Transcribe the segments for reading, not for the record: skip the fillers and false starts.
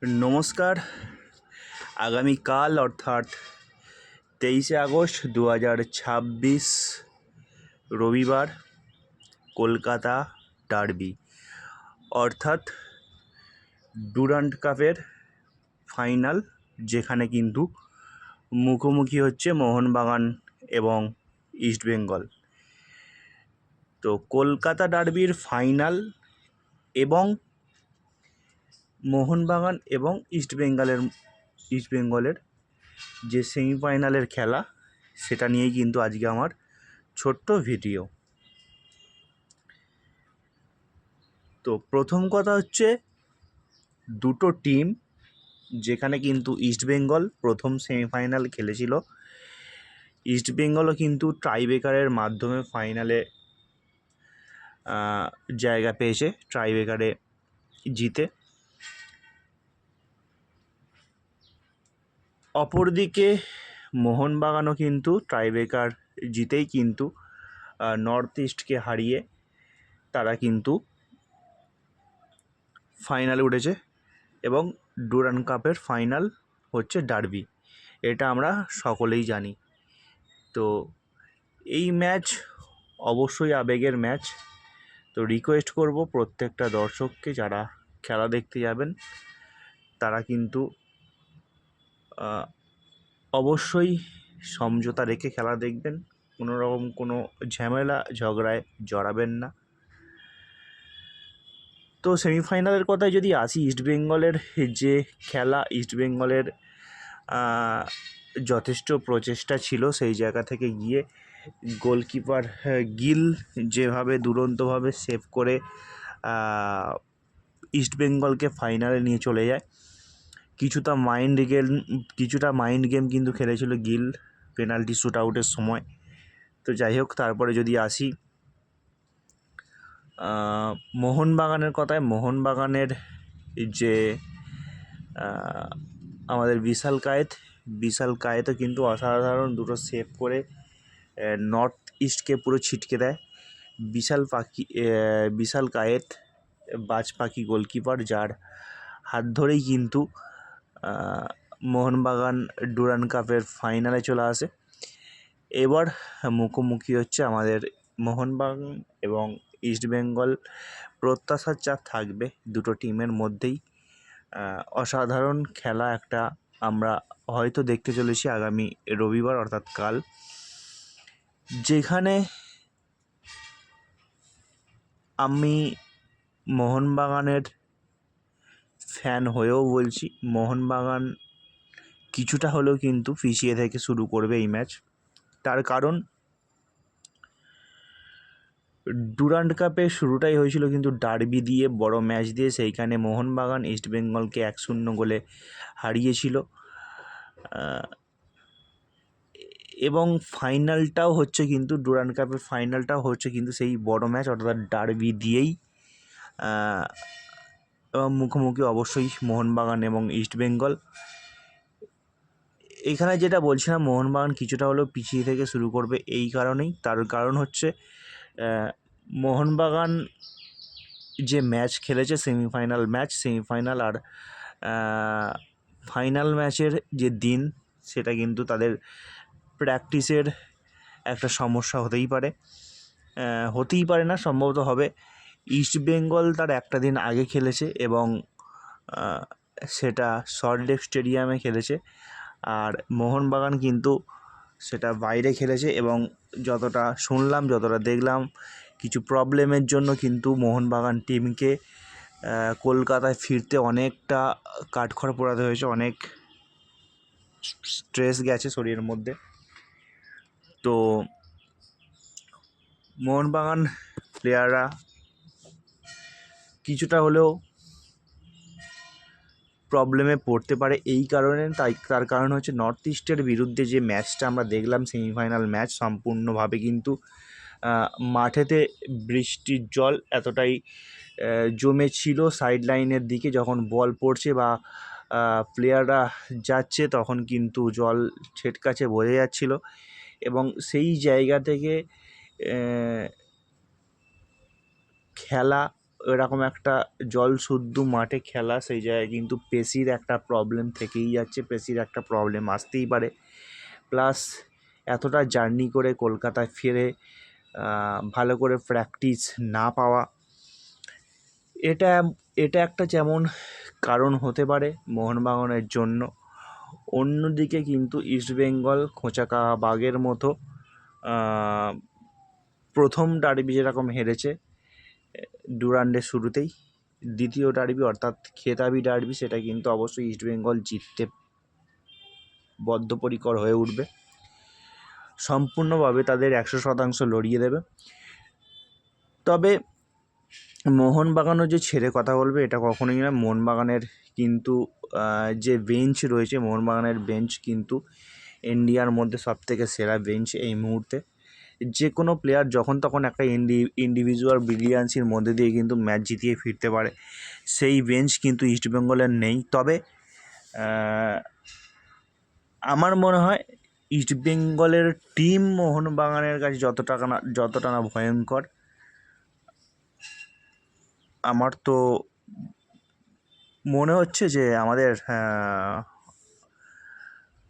নমস্কার। আগামীকাল অর্থাৎ 23শে আগস্ট 2026 রবিবার কলকাতা ডার্বি অর্থাৎ ডুরান্ড কাপের ফাইনাল, যেখানে কিন্তু মুখোমুখি হচ্ছে মোহনবাগান এবং ইস্টবেঙ্গল। তো কলকাতা ডার্বির ফাইনাল এবং মোহনবাগান এবং ইস্টবেঙ্গলের যে সেমিফাইনালের খেলা, সেটা নিয়েই কিন্তু আজকে আমার ছোট্ট ভিডিও। তো প্রথম কথা হচ্ছে দুটো টিম, যেখানে কিন্তু ইস্টবেঙ্গল প্রথম সেমিফাইনাল খেলেছিল। ইস্টবেঙ্গলও কিন্তু টাইব্রেকারের মাধ্যমে ফাইনালে জায়গা পেয়েছে, টাইব্রেকারে জিতে। অপরদিকে মোহনবাগানও কিন্তু টাইব্রেকার জিতেই কিন্তু নর্থ ইস্টকে হারিয়ে তারা কিন্তু ফাইনালে উঠেছে এবং ডুরান্ড কাপের ফাইনাল হচ্ছে ডার্বি, এটা আমরা সকলেই জানি। তো এই ম্যাচ অবশ্যই আবেগের ম্যাচ। তো রিকোয়েস্ট করব প্রত্যেকটা দর্শককে, যারা খেলা দেখতে যাবেন তারা কিন্তু অবশ্যই সমঝোতা রেখে খেলা দেখবেন, কোনো রকম কোনো ঝামেলা ঝগড়ায় জড়াবেন না। তো সেমিফাইনালের কথায় যদি আসি, ইস্টবেঙ্গলের যে খেলা, ইস্টবেঙ্গলের যথেষ্ট প্রচেষ্টা ছিল সেই জায়গা থেকে গিয়ে গোলকিপার গিল যেভাবে দুরন্তভাবে সেভ করে ইস্টবেঙ্গলকে ফাইনালে নিয়ে চলে যায়। কিছুটা মাইন্ড গেম কিন্তু খেলেছিল গিল পেনাল্টি শ্যুট আউটের সময়। তো যাই হোক, তারপরে যদি আসি মোহনবাগানের কথায়, মোহনবাগানের যে আমাদের বিশাল কায়েতও কিন্তু অসাধারণ দুটো সেভ করে নর্থ ইস্টকে পুরো ছিটকে দেয়। বিশাল কায়েত বাজ পাখি গোলকিপার, যার হাত ধরেই কিন্তু মোহনবাগান ডুরান্ড কাপের ফাইনালে চলে আসে। এবার মুখোমুখি হচ্ছে আমাদের মোহনবাগান এবং ইস্টবেঙ্গল। প্রত্যাশার চাপ থাকবে দুটো টিমের মধ্যেই। অসাধারণ খেলা একটা আমরা হয়তো দেখতে চলেছি আগামী রবিবার অর্থাৎ কাল, যেখানে আমি মোহনবাগানের ফ্যান হয়েও বলছি, মোহনবাগান কিছুটা হলেও কিন্তু পিছিয়ে থেকে শুরু করবে এই ম্যাচ। তার কারণ ডুরান্ড কাপে শুরুটাই হয়েছিল কিন্তু ডার্বি দিয়ে, বড় ম্যাচ দিয়ে। সেইখানে মোহনবাগান ইস্টবেঙ্গলকে 1-0 গোলে হারিয়েছিল এবং ফাইনালটাও হচ্ছে কিন্তু ডুরান্ড কাপের ফাইনালটাও হচ্ছে কিন্তু সেই বড় ম্যাচ অর্থাৎ ডার্বি দিয়েই। এবং মুখোমুখি অবশ্যই মোহনবাগান এবং ইস্টবেঙ্গল। এখানে যেটা বলছিলাম, মোহনবাগান কিছুটা হলেও পিছিয়ে থেকে শুরু করবে এই কারণেই। তার কারণ হচ্ছে মোহনবাগান যে ম্যাচ খেলেছে সেমিফাইনাল আর ফাইনাল ম্যাচের যে দিন, সেটা কিন্তু তাদের প্র্যাকটিসের একটা সমস্যা হতেই পারে না, সম্ভবত হবে। ইস্টবেঙ্গল তার একটা দিন আগে খেলেছে এবং সেটা সল্টলেক স্টেডিয়ামে খেলেছে, আর মোহনবাগান কিন্তু সেটা বাইরে খেলেছে। এবং যতটা শুনলাম, যতটা দেখলাম, কিছু প্রবলেমের জন্য কিন্তু মোহনবাগান টিমকে কলকাতায় ফিরতে অনেকটা কাঠখড় পোড়াতে হয়েছে, অনেক স্ট্রেস গেছে শরীরের মধ্যে। তো মোহনবাগান প্লেয়াররা কিছুটা হলেও প্রবলেমে পড়তে পারে এই কারণে। তার কারণ হচ্ছে নর্থ ইস্টের বিরুদ্ধে যে ম্যাচটা আমরা দেখলাম, সেমিফাইনাল ম্যাচ, সম্পূর্ণভাবে কিন্তু মাঠেতে বৃষ্টির জল এতটাই জমে ছিল সাইড লাইনের দিকে। যখন বল পড়ছে বা প্লেয়াররা যাচ্ছে, তখন কিন্তু জল ছেটকাছে, বোঝা যাচ্ছিল। এবং সেই জায়গা থেকে খেলা এরকম একটা জল শুদ্ধ মাঠে খেলা, সেই জায়গায় কিন্তু পেসির একটা প্রবলেম থেকেই যাচ্ছে, পেসির একটা প্রবলেম আসতেই পারে। প্লাস এতটা জার্নি করে কলকাতায় ফিরে ভালো করে প্র্যাকটিস না পাওয়া, এটা এটা একটা যেমন কারণ হতে পারে মোহনবাগানের জন্য। অন্যদিকে কিন্তু ইস্টবেঙ্গল খোঁচাকা বাঘের মতো প্রথম ডার্বি যেরকম হেরেছে ডুরান্ডের শুরুতেই, দ্বিতীয় ডার্বি অর্থাৎ খেতাবি ডার্বি সেটা কিন্তু অবশ্যই ইস্টবেঙ্গল জিততে বদ্ধপরিকর হয়ে উঠবে, সম্পূর্ণভাবে তাদের 100% লড়িয়ে দেবে। তবে মোহনবাগানও যে ছেড়ে কথা বলবে এটা কখনোই না। মোহনবাগানের কিন্তু যে বেঞ্চ রয়েছে, মোহনবাগানের বেঞ্চ কিন্তু ইন্ডিয়ার মধ্যে সবথেকে সেরা বেঞ্চ এই মুহূর্তে। যে কোনো প্লেয়ার যখন তখন একটা ইন্ডিভিজুয়াল ব্রিলিয়ান্সির মধ্যে দিয়ে কিন্তু ম্যাচ জিতিয়ে ফিরতে পারে, সেই বেঞ্চ কিন্তু ইস্টবেঙ্গলের নেই। তবে আমার মনে হয় ইস্টবেঙ্গলের টিম মোহনবাগানের কাছে যতটা না ভয়ঙ্কর, আমার তো মনে হচ্ছে যে আমাদের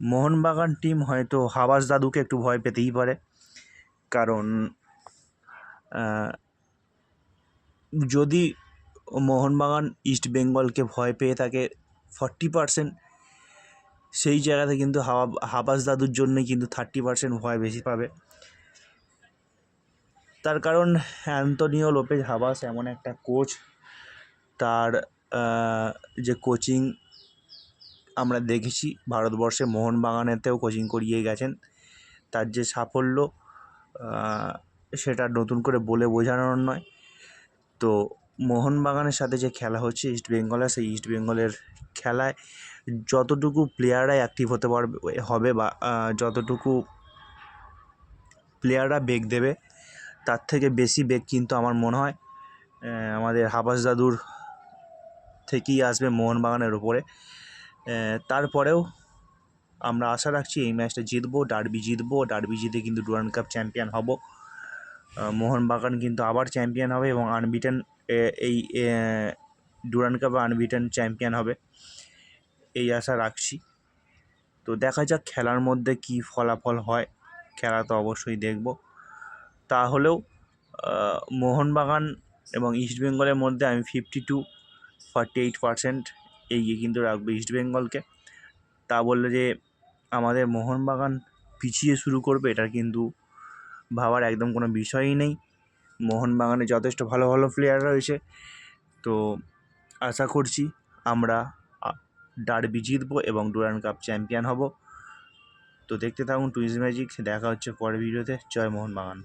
মোহনবাগান টিম হয়তো হাবাস দাদুকে একটু ভয় পেতেই পারে। কারণ যদি মোহনবাগান ইস্টবেঙ্গলকে ভয় পেয়ে থাকে 40%, সেই জায়গাতে কিন্তু হাবাস দাদুর জন্যই কিন্তু 30% ভয় বেশি পাবে। তার কারণ অ্যান্তোনিও লোপেজ হাবাস এমন একটা কোচ, তার যে কোচিং আমরা দেখেছি ভারতবর্ষে, মোহনবাগানেতেও কোচিং করিয়ে গেছেন, তার যে সাফল্য সেটা নতুন করে বলে বোঝানোর নয়। তো মোহনবাগানের সাথে যে খেলা হচ্ছে ইস্টবেঙ্গলের, সেই ইস্টবেঙ্গলের খেলায় যতটুকু প্লেয়াররা অ্যাক্টিভ হতে হবে বা যতটুকু প্লেয়াররা বেগ দেবে, তার থেকে বেশি বেগ কিন্তু আমার মনে হয় আমাদের হাবাস দাদুর থেকেই আসবে মোহনবাগানের ওপরে। তারপরেও আমরা আশা রাখছি এই ম্যাচটা জিতবো, ডার্বি জিতে কিন্তু ডুরান্ড কাপ চ্যাম্পিয়ন হব। মোহনবাগান কিন্তু আবার চ্যাম্পিয়ন হবে এবং আনবিটেন এই ডুরান্ড কাপে আনবিটেন চ্যাম্পিয়ন হবে, এই আশা রাখছি। তো দেখা যাক খেলার মধ্যে কী ফলাফল হয়, খেলা তো অবশ্যই দেখব। তাহলেও মোহনবাগান এবং ইস্টবেঙ্গলের মধ্যে আমি 52-48% এগিয়ে কিন্তু রাখবো ইস্টবেঙ্গলকে। তা বললে যে আমাদের মোহনবাগান পিছিয়ে শুরু করবে, এটার কিন্তু ভাবার একদম কোনো বিষয়ই নেই। মোহনবাগানে যথেষ্ট ভালো ভালো প্লেয়ার রয়েছে। তো আশা করছি আমরা ডার্বি জিতবো এবং ডুরান্ড কাপ চ্যাম্পিয়ন হব। তো দেখতে থাকুন টুইজ ম্যাজিক, দেখা হচ্ছে পরের ভিডিওতে। জয় মোহনবাগান।